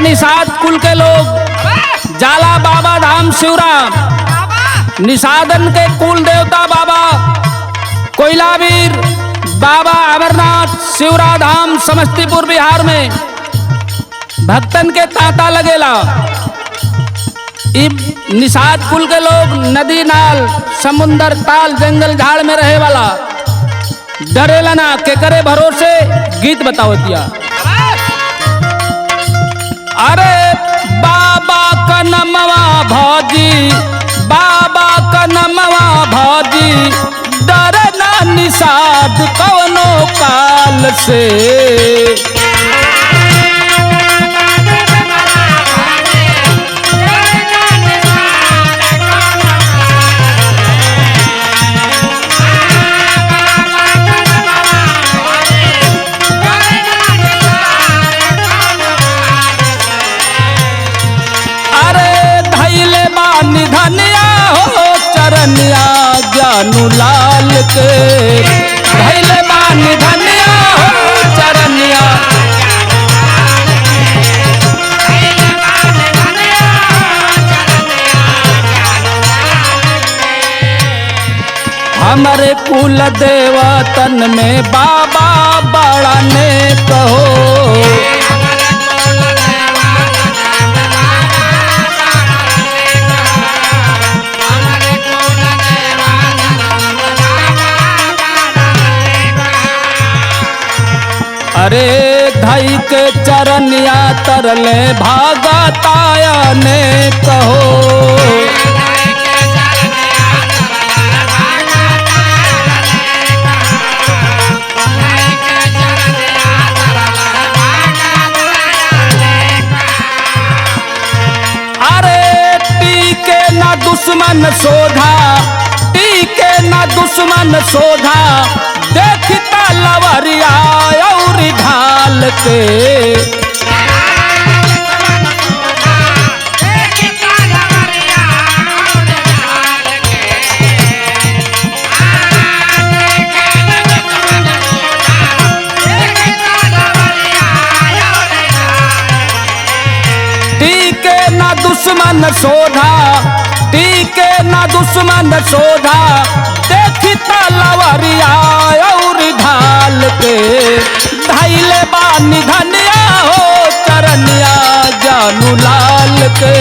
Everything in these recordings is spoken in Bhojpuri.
निषाद कुल के लोग जाला बाबा धाम शिवराम, निषादन के कुल देवता बाबा कोयलावीर, बाबा अमरनाथ, शिवरा धाम समस्तीपुर बिहार में भक्तन के तांता लगेला। निषाद कुल के लोग नदी नाल समुंदर ताल जंगल झाड़ में रहे वाला, डरेला ना के करे भरोसे। गीत बताओ दिया। अरे बाबा का नमवा भौजी, बाबा का नमवा भौजी, डरना निषाद कवनो काल से। धनिया हो चरनिया ज्ञानु लाल के, धैले बानी धनिया हो चरनिया। हमारे कुल देवतन में बाबा बड़ा नेक हो। अरे धई के चरनिया तरले भागताया ने कहो। अरे टीके ना दुश्मन सोधा, टीके ना दुश्मन सोधा, देखता लवरिया और ढाल के। टीके ना दुश्मन सोधा, टीके ना दुश्मन सोधा, देखता लवरिया और ढाल के। धैले बानी धनिया हो चरनिया जानू लाल के,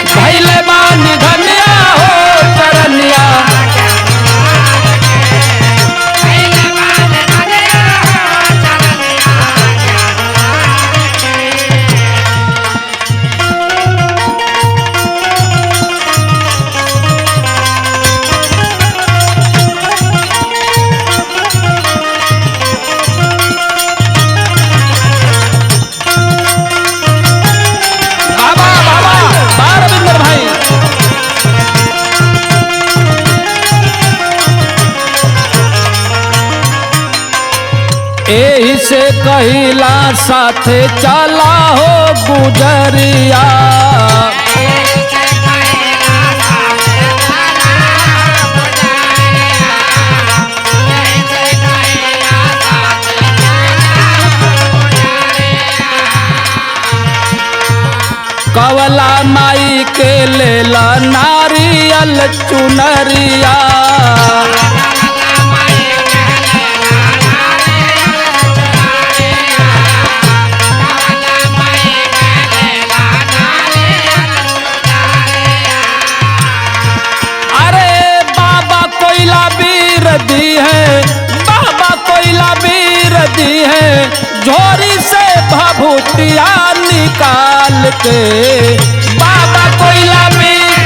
धैले बानी धनिया हो चरनिया। एही से कहिला साथे चला हो गुजरिया। कवला माई के लेला नारियल चुनरिया। दी है बाबा कोयलावीर दी है, झोरी से भभूतिया निकाल के। बाबा कोयलावीर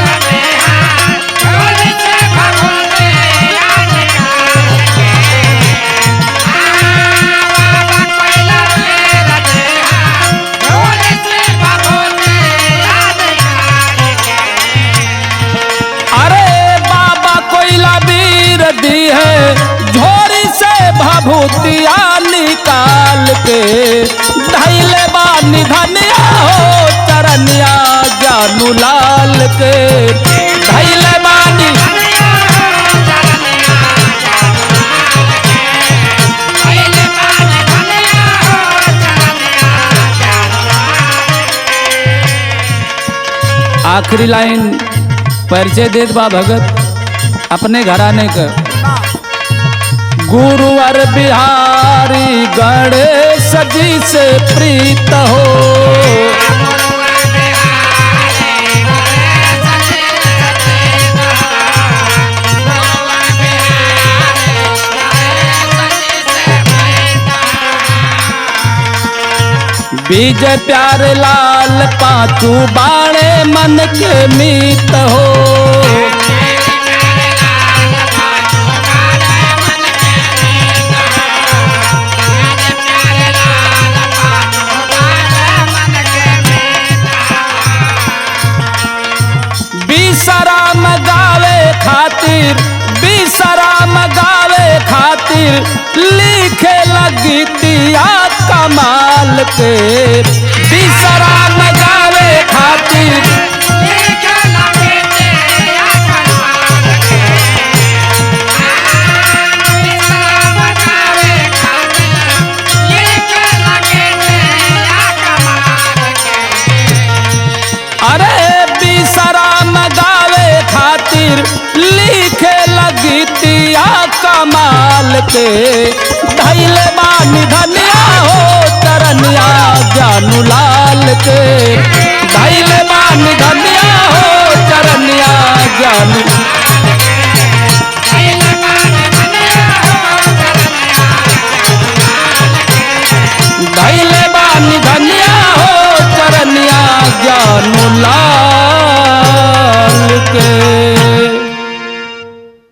दी है, झोरी से भभूतिया निकाल के। धैले बानी धनिया हो चरनिया जानू लाल के, धैले बानी। आखिरी लाइन परिचय देत बा भगत अपने घराने का। गुरुवर बिहारी गणेश जी से प्रीत हो, विजय प्यारे लाल पांचू बाणे मन के मीत हो। बीसराम गावे खातिर, बीसराम गावे खातिर लिखे लगी तिया कमाल के। बीसराम गावे खातिर लिखे लगी तिया कमाल के। बीसराम गावे खातिर लिखे लगी तिया कमाल के। अरे बीसराम गावे खातिर लिखे लगी तिया कमाल के। धैले बानी धनिया हो चरनिया जानू लाल के। धैले बानी धनिया